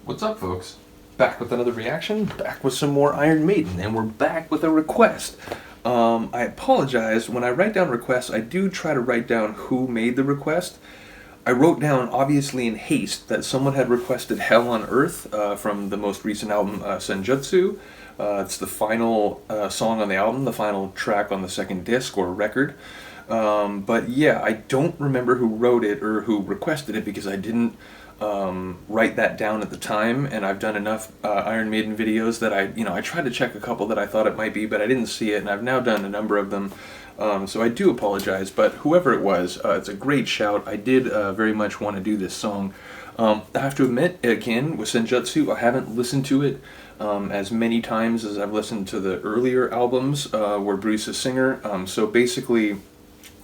What's up, folks? Back with another reaction, back with some more Iron Maiden, and we're back with a request. I apologize, when I write down requests, I do try to write down who made the request. I wrote down, obviously in haste, that someone had requested Hell on Earth from the most recent album, Senjutsu. It's the final song on the album, the final track on the second disc or record. But yeah, I don't remember who wrote it or who requested it because I didn't write that down at the time, and I've done enough Iron Maiden videos that I tried to check a couple that I thought it might be, but I didn't see it, and I've now done a number of them, so I do apologize, but whoever it was, it's a great shout. I did very much want to do this song. I have to admit, again, with Senjutsu, I haven't listened to it as many times as I've listened to the earlier albums where Bruce is singer, so basically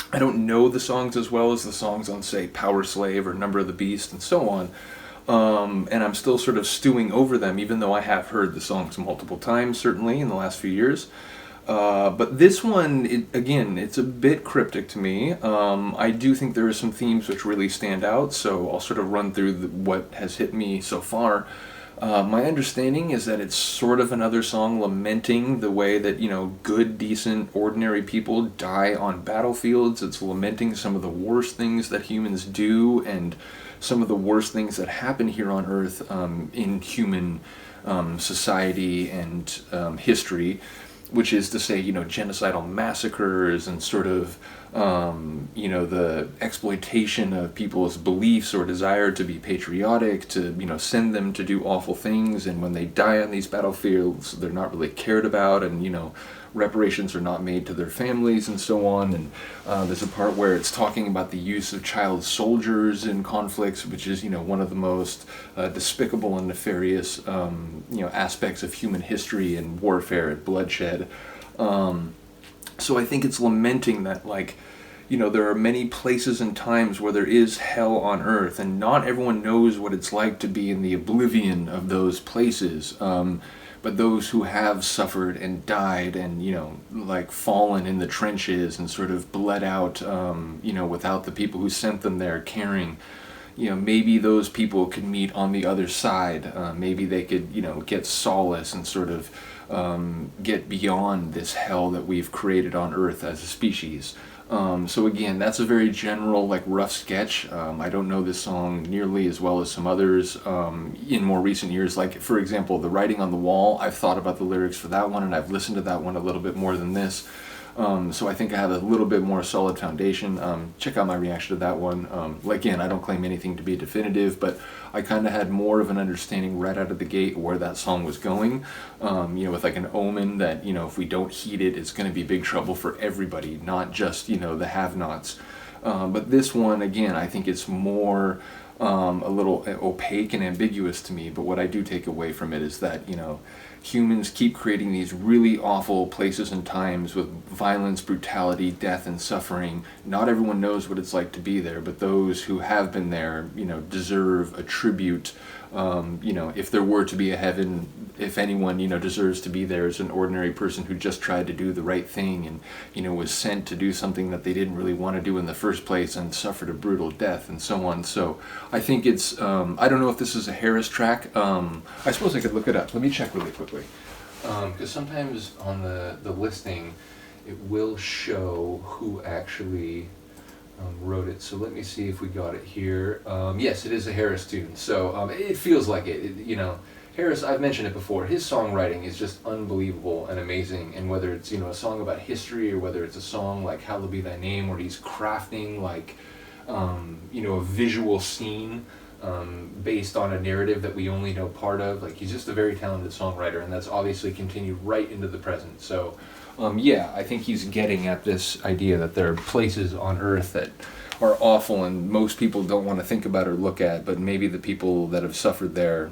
I don't know the songs as well as the songs on, say, Power Slave or Number of the Beast and so on. And I'm still sort of stewing over them, even though I have heard the songs multiple times, certainly, in the last few years. But this one, again, it's a bit cryptic to me. I do think there are some themes which really stand out, so I'll sort of run through what has hit me so far. My understanding is that it's sort of another song lamenting the way that, good, decent, ordinary people die on battlefields. It's lamenting some of the worst things that humans do and some of the worst things that happen here on Earth in human society and history, which is to say, genocidal massacres and sort of, the exploitation of people's beliefs or desire to be patriotic, to, send them to do awful things, and when they die on these battlefields, they're not really cared about, and, reparations are not made to their families and so on. And there's a part where it's talking about the use of child soldiers in conflicts, which is, one of the most despicable and nefarious, aspects of human history and warfare and bloodshed. So I think it's lamenting that, there are many places and times where there is hell on earth, and not everyone knows what it's like to be in the oblivion of those places. But those who have suffered and died and, fallen in the trenches and sort of bled out, without the people who sent them there caring, maybe those people could meet on the other side. Maybe they could, get solace and sort of get beyond this hell that we've created on Earth as a species. So again, that's a very general, rough sketch. I don't know this song nearly as well as some others in more recent years. Like, for example, The Writing on the Wall, I've thought about the lyrics for that one, and I've listened to that one a little bit more than this. So I think I have a little bit more solid foundation. Check out my reaction to that one. Again, I don't claim anything to be definitive, but I kind of had more of an understanding right out of the gate where that song was going, with an omen that, if we don't heed it, it's going to be big trouble for everybody, not just, the have-nots. But this one, again, I think it's more a little opaque and ambiguous to me, but what I do take away from it is that, humans keep creating these really awful places and times with violence, brutality, death, and suffering. Not everyone knows what it's like to be there, but those who have been there, deserve a tribute. If there were to be a heaven, if anyone, deserves to be there is an ordinary person who just tried to do the right thing and, was sent to do something that they didn't really want to do in the first place and suffered a brutal death and so on. So I think it's, I don't know if this is a Harris track. I suppose I could look it up. Let me check really quickly. Because sometimes on the listing, it will show who actually wrote it. So let me see if we got it here. Yes, it is a Harris tune. So it feels like it. Harris, I've mentioned it before, his songwriting is just unbelievable and amazing, and whether it's, a song about history or whether it's a song like Hallowed Be Thy Name where he's crafting a visual scene based on a narrative that we only know part of, he's just a very talented songwriter, and that's obviously continued right into the present. So yeah, I think he's getting at this idea that there are places on Earth that are awful and most people don't want to think about or look at, but maybe the people that have suffered there,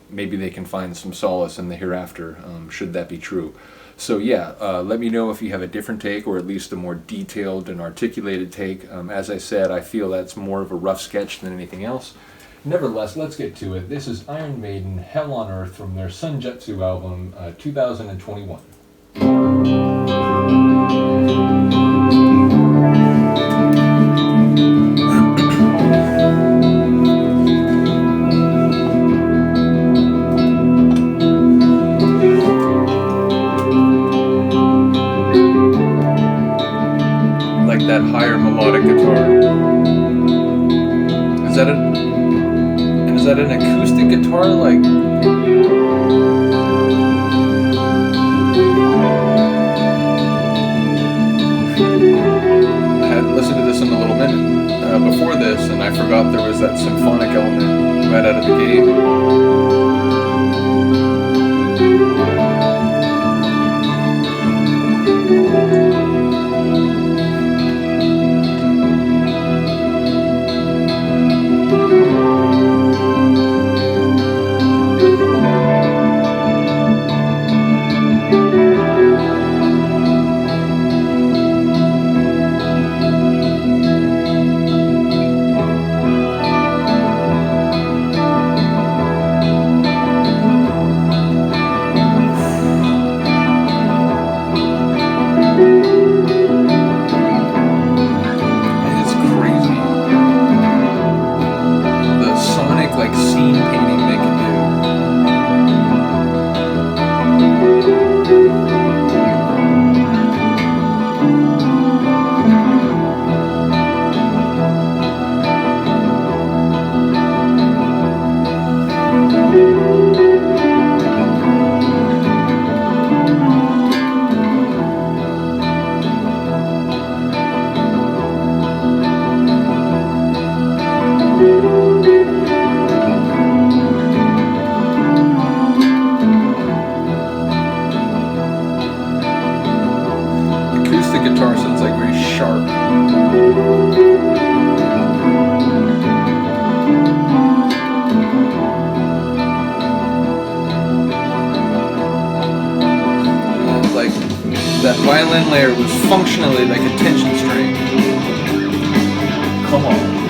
maybe they can find some solace in the hereafter, should that be true. So yeah, let me know if you have a different take, or at least a more detailed and articulated take. As I said, I feel that's more of a rough sketch than anything else. Nevertheless, let's get to it. This is Iron Maiden, Hell on Earth, from their Senjutsu album, 2021. higher melodic guitar. Is that an acoustic guitar? Like, I hadn't listened to this in a little minute before this, and I forgot there was that symphonic element right out of the gate. Guitar sounds like very sharp. And like that violin layer was functionally like a tension string. Come on.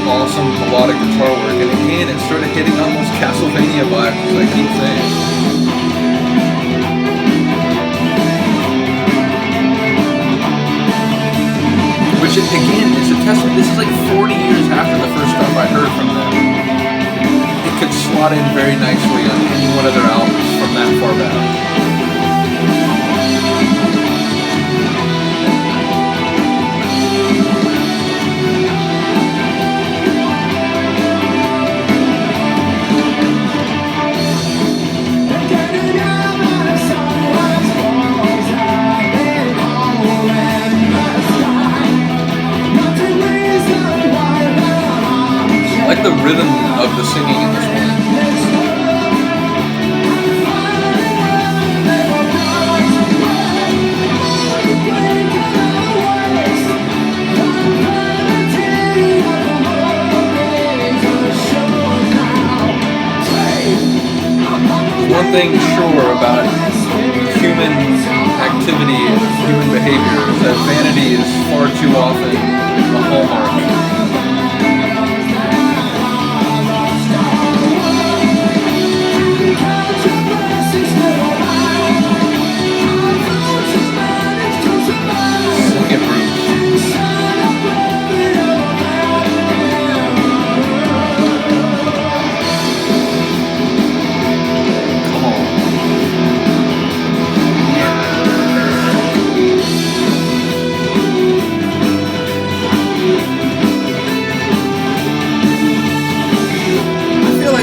Awesome melodic guitar work, and again it started hitting on those Castlevania vibes, as I keep saying. Which again is a testament. This is like 40 years after the first stuff I heard from them. It could slot in very nicely on any one of their albums from that far back. I like the rhythm of the singing in this one. One thing sure about human activity and human behavior is that vanity is far too often a hallmark.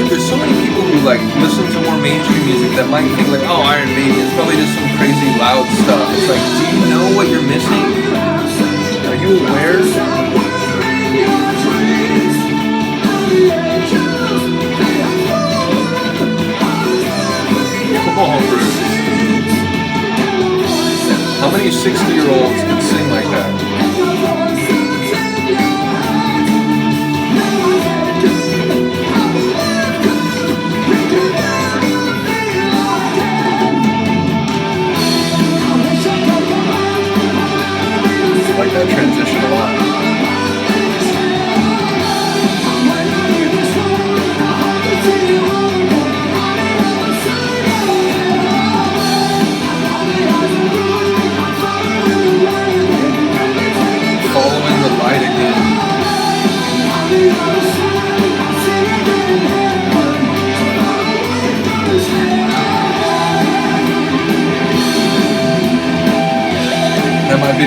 There's so many people who like listen to more mainstream music that might think like, oh, Iron Maiden, it's probably just some crazy loud stuff. It's like, do you know what you're missing? Are you aware? Come on, Bruce. How many 60-year-olds can sing like that?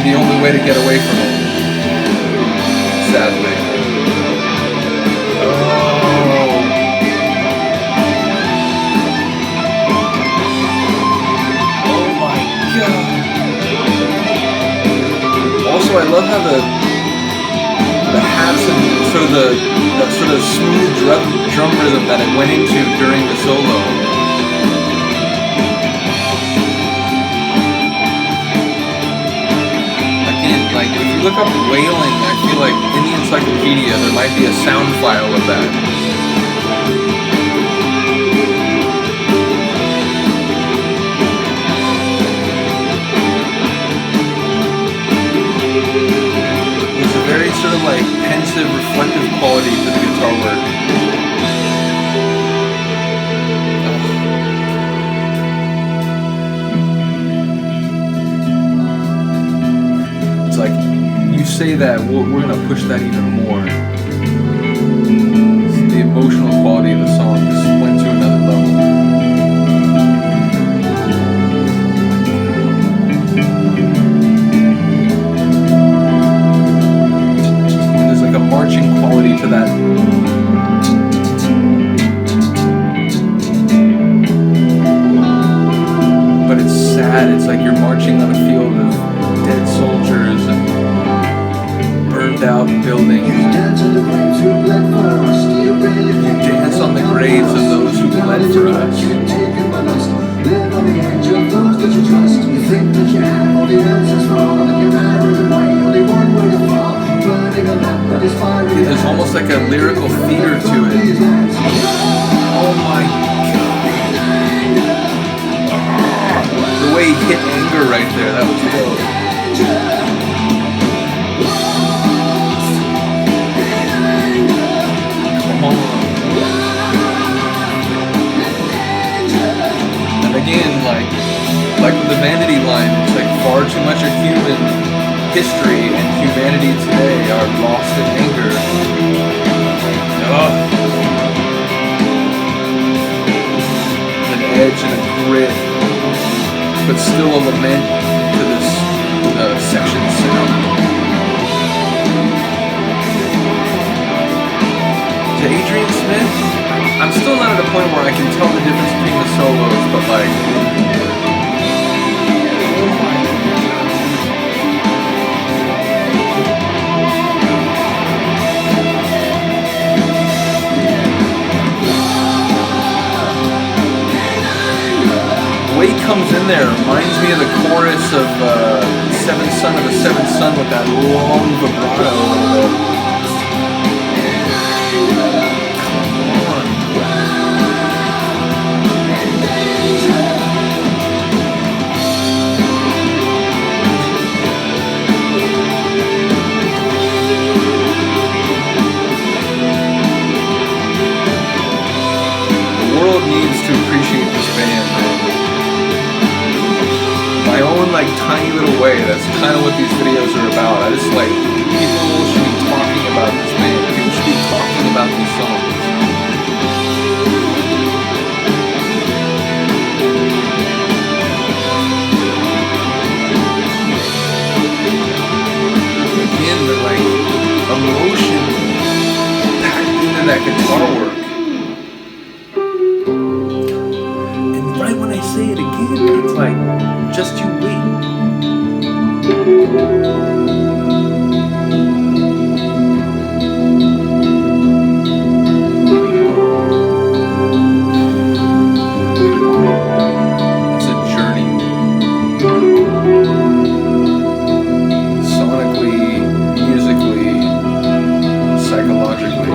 the only way to get away from him. Sadly. Oh. Oh my god. Also, I love how the hats and sort of that sort of smooth drum rhythm that it went into during the solo. Like, if you look up wailing, I feel like in the encyclopedia there might be a sound file of that. There's a very sort of like pensive, reflective quality to the guitar work. It's like, you say that, we're going to push that even more. The emotional quality of the song just went to another level. And there's like a marching quality to that. But it's sad, it's like you're marching on a field of dead soldiers and burned out buildings. You dance on the graves of those who bled for us. Live on the edge of those that you trust. You think that you have all the answers wrong, and you're never the way, only one way to fall. Burning a lamp that is fire. There's almost like a lyrical theater to it. Oh my god. The way he hit anger right there, that was dope. Come on. And again, like with the vanity line, it's like far too much of human history and humanity today are lost in anger. Ugh. An edge and a grit, but still a lament to this section sound. To Adrian Smith, I'm still not at a point where I can tell the difference between the solos, but like, oh my the way he comes in there reminds me of the chorus of Seventh Son of the Seventh Son with that long vibrato a little bit. The world needs to appreciate this band. My own like tiny little way, that's kind of what these videos are about. I just like, people should be talking about this band. People should be talking about these songs. Again, the like emotion packed into that guitar work. And right when I say it again, it's like, just you wait. It's a journey. Sonically, musically, psychologically.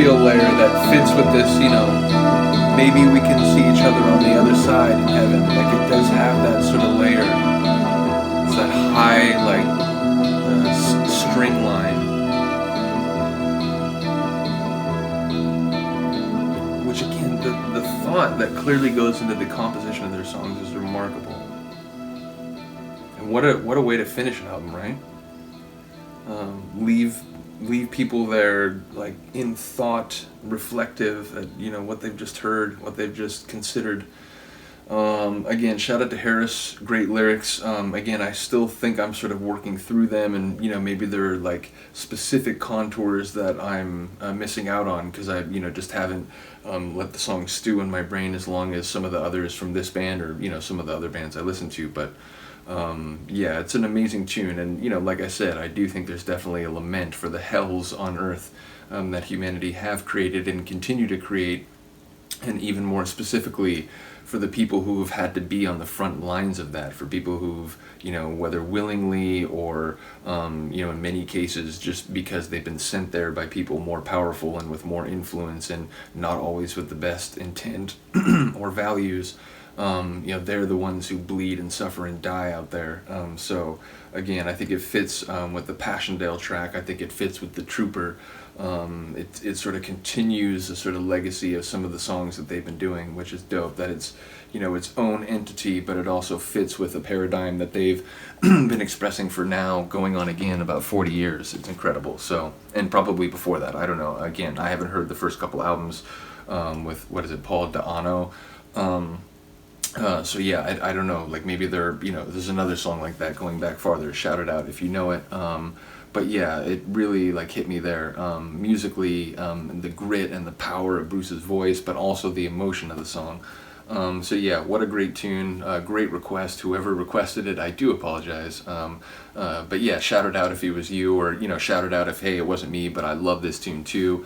Layer that fits with this, you know, maybe we can see each other on the other side in heaven. Like, it does have that sort of layer. It's that high, like, string line. thought that clearly goes into the composition of their songs is remarkable. And what a way to finish an album, right? Leave people there like in thought, reflective at what they've just heard, what they've just considered. Again, shout out to Harris, great lyrics. Again, I still think I'm sort of working through them, and maybe there are like specific contours that I'm missing out on because I just haven't let the song stew in my brain as long as some of the others from this band or some of the other bands I listen to. But yeah, it's an amazing tune, and like I said, I do think there's definitely a lament for the hells on earth that humanity have created and continue to create, and even more specifically for the people who have had to be on the front lines of that, for people who've, whether willingly or, in many cases just because they've been sent there by people more powerful and with more influence and not always with the best intent or values. They're the ones who bleed and suffer and die out there. So again, I think it fits with the Passchendaele track. I think it fits with the Trooper. It sort of continues the sort of legacy of some of the songs that they've been doing, which is dope. That it's its own entity, but it also fits with a paradigm that they've been expressing for now going on again about 40 years. It's incredible. So, and probably before that, I don't know. Again, I haven't heard the first couple albums with Paul Da'Ano. So yeah, I don't know. Like maybe there's another song like that going back farther. Shout it out if you know it. But yeah, it really like hit me there musically, the grit and the power of Bruce's voice, but also the emotion of the song. So yeah, what a great tune, great request. Whoever requested it, I do apologize. But yeah, shout it out if it was you, or shout it out if hey, it wasn't me, but I love this tune too.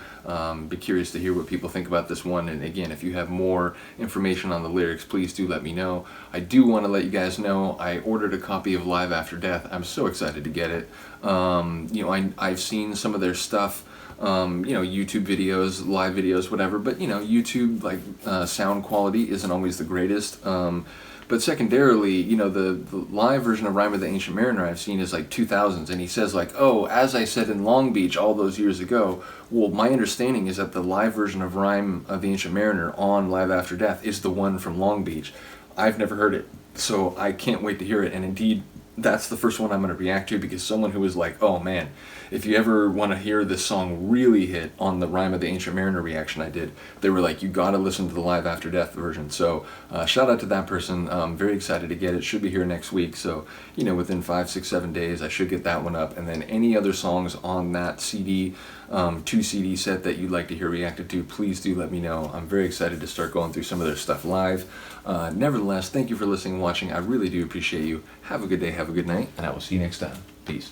Be curious to hear what people think about this one. And again, if you have more information on the lyrics, please do let me know. I do want to let you guys know I ordered a copy of Live After Death. I'm so excited to get it. I've seen some of their stuff. YouTube videos, live videos, whatever, but YouTube sound quality isn't always the greatest. But secondarily, the live version of Rime of the Ancient Mariner I've seen is like 2000s, and he says oh, as I said in Long Beach all those years ago. Well, my understanding is that the live version of Rime of the Ancient Mariner on Live After Death is the one from Long Beach. I've never heard it, so I can't wait to hear it, and indeed, that's the first one I'm going to react to, because someone who was like, oh man, if you ever want to hear this song really hit on the Rime of the Ancient Mariner reaction I did, they were like, you got to listen to the Live After Death version. So shout out to that person. I'm very excited to get it. Should be here next week. So, within 5, 6, 7 days, I should get that one up. And then any other songs on that CD, 2 CD set that you'd like to hear reacted to, please do let me know. I'm very excited to start going through some of their stuff live. Nevertheless, thank you for listening and watching. I really do appreciate you. Have a good day, have a good night, and I will see you next time. Peace.